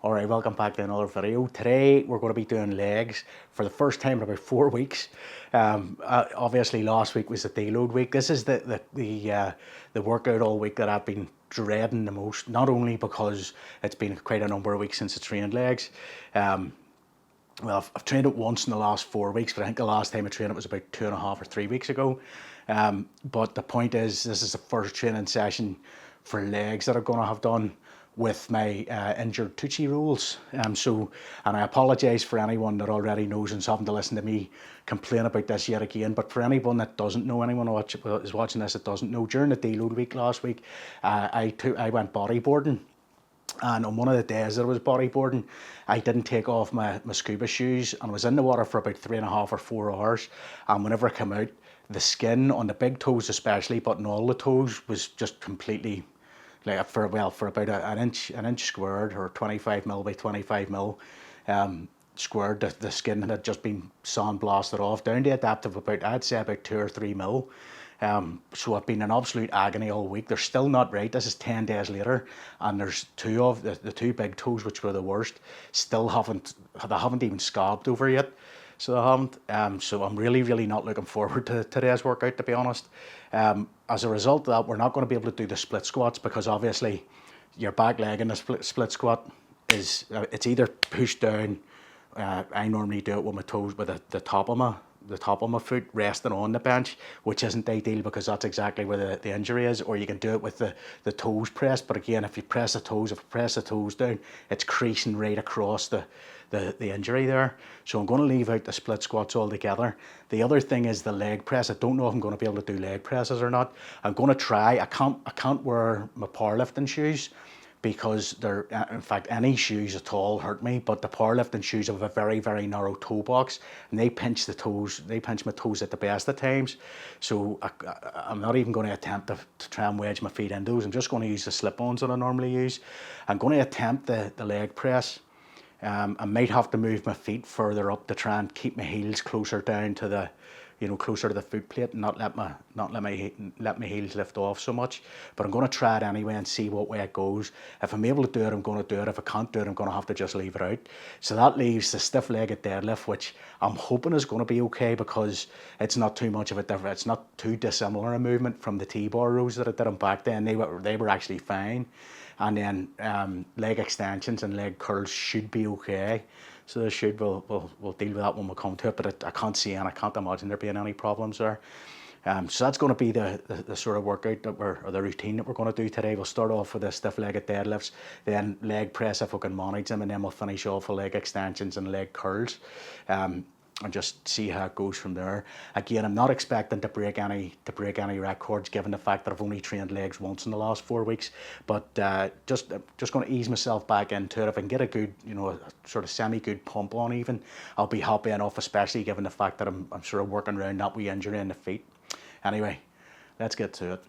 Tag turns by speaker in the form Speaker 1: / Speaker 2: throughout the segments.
Speaker 1: Alright, welcome back to another video. Today we're going to be doing legs for the first time in about 4 weeks. Obviously last week was the deload week. This is the workout all week that I've been dreading the most, not only because it's been quite a number of weeks since I trained legs. Well, I've trained it once in the last 4 weeks, but I think the last time I trained it was about 2.5 or 3 weeks ago. But the point is, this is the first training session for legs that I'm going to have done with my injured Tucci rules. And I apologise for anyone that already knows and is having to listen to me complain about this yet again. But for anyone that doesn't know, anyone who is watching this that doesn't know, during the deload week last week, I went bodyboarding. And on one of the days that I was bodyboarding, I didn't take off my scuba shoes and was in the water for about 3.5 or 4 hours. And whenever I came out, the skin on the big toes especially, but on all the toes, was just completely, like for about an inch squared, or 25 mil by 25 mil squared, the skin had just been sandblasted off down to a depth of about, I'd say about 2 or 3 mil. So I've been in absolute agony all week. They're still not right. This is 10 days later, and there's two of the two big toes, which were the worst, still haven't even scabbed over yet. So I haven't. So I'm really not looking forward to today's workout, to be honest. As a result of that, we're not going to be able to do the split squats, because obviously your back leg in the split squat is it's either pushed down. I normally do it with my toes, with the top of my foot resting on the bench, which isn't ideal because that's exactly where the injury is. Or you can do it with the toes pressed, but again, if I press the toes down, it's creasing right across the injury there. So I'm going to leave out the split squats altogether. The other thing is the leg press. I don't know if I'm going to be able to do leg presses or not. I'm going to try. I can't wear my powerlifting shoes, because they're, in fact, any shoes at all hurt me, but the powerlifting shoes have a very narrow toe box, and they pinch my toes at the best of times. So I'm not even going to attempt to try and wedge my feet in those. I'm just going to use the slip-ons that I normally use. I'm going to attempt the leg press. I might have to move my feet further up to try and keep my heels closer down to the, closer to the foot plate, and not let my heels lift off so much. But I'm going to try it anyway and see what way it goes. If I'm able to do it, I'm going to do it. If I can't do it, I'm going to have to just leave it out. So that leaves the stiff-legged deadlift, which I'm hoping is going to be okay, because it's not too much of a difference. It's not too dissimilar a movement from the T-bar rows that I did on back then. They were actually fine. And then leg extensions and leg curls should be okay. So we'll deal with that when we come to it, but I can't see and I can't imagine there being any problems there. So that's going to be the sort of workout or the routine that we're going to do today. We'll start off with the stiff-legged deadlifts, then leg press if we can manage them, and then we'll finish off with leg extensions and leg curls. And just see how it goes from there. Again, I'm not expecting to break any records, given the fact that I've only trained legs once in the last 4 weeks. But just going to ease myself back into it. If I can get a good, a sort of semi-good pump on even, I'll be happy enough, especially given the fact that I'm sort of working around that wee injury in the feet. Anyway, let's get to it.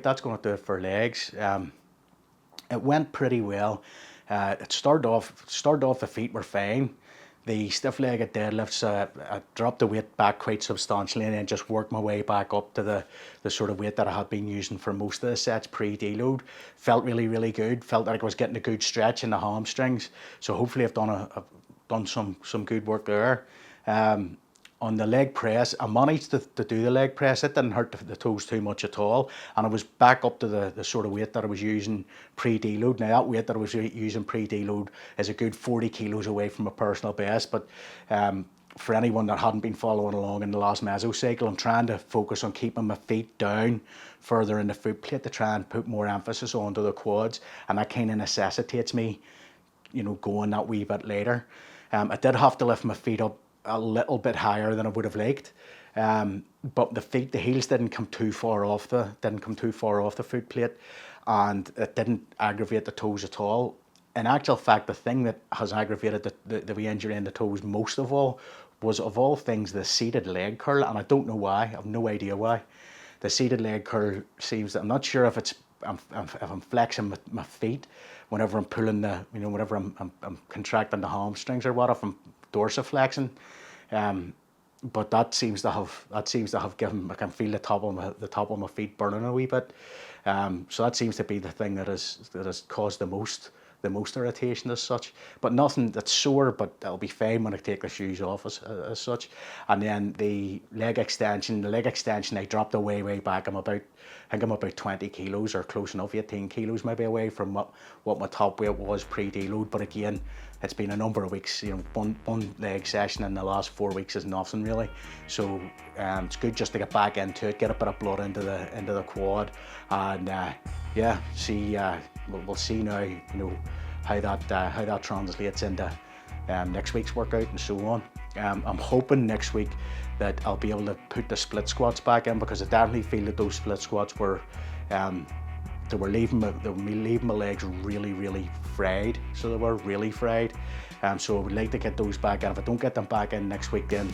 Speaker 1: right, that's going to do it for legs. It went pretty well. It started off the feet were fine. The stiff-legged deadlifts, I dropped the weight back quite substantially and then just worked my way back up to the sort of weight that I had been using for most of the sets pre-deload. Felt really, really good. Felt like I was getting a good stretch in the hamstrings. So hopefully I've done some good work there. On the leg press, I managed to do the leg press. It didn't hurt the toes too much at all. And I was back up to the sort of weight that I was using pre-deload. Now that weight that I was using pre-deload is a good 40 kilos away from my personal best. But for anyone that hadn't been following along in the last mesocycle, I'm trying to focus on keeping my feet down further in the foot plate to try and put more emphasis onto the quads. And that kind of necessitates me, going that wee bit later. I did have to lift my feet up a little bit higher than I would have liked, but the heels didn't come too far off the foot plate, and it didn't aggravate the toes at all. In actual fact, the thing that has aggravated the wee injury in the toes most of all was, of all things, the seated leg curl, and I don't know why. I have no idea why. The seated leg curl seems that I'm not sure if I'm flexing my feet whenever I'm pulling whenever I'm contracting the hamstrings, or what, if I'm dorsiflexing, but that seems to have given. I can feel the top of my feet burning a wee bit. So that seems to be the thing that has caused the most irritation as such. But nothing that's sore, but it'll be fine when I take the shoes off as such. And then the leg extension, I dropped way back. I think I'm about 20 kilos or close enough, 18 kilos maybe away from what my top weight was pre-deload. But again, it's been a number of weeks. One leg session in the last 4 weeks is nothing really. So it's good just to get back into it, get a bit of blood into the quad, and we'll see now, how that translates into next week's workout and so on. I'm hoping next week that I'll be able to put the split squats back in, because I definitely feel that those split squats were leaving my legs really, really fried. So they were really fried. So I would like to get those back in. If I don't get them back in next week, then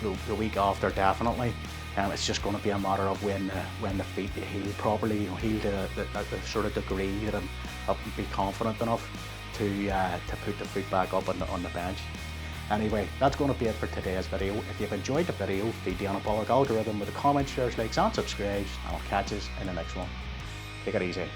Speaker 1: the week after definitely. It's just going to be a matter of when the feet heal properly, heal to the sort of degree that I'll be confident enough to put the foot back up on the bench. Anyway, that's going to be it for today's video. If you've enjoyed the video, feed the anabolic algorithm with the comments, shares, likes and subscribes, and I'll catch you in the next one. Take it easy.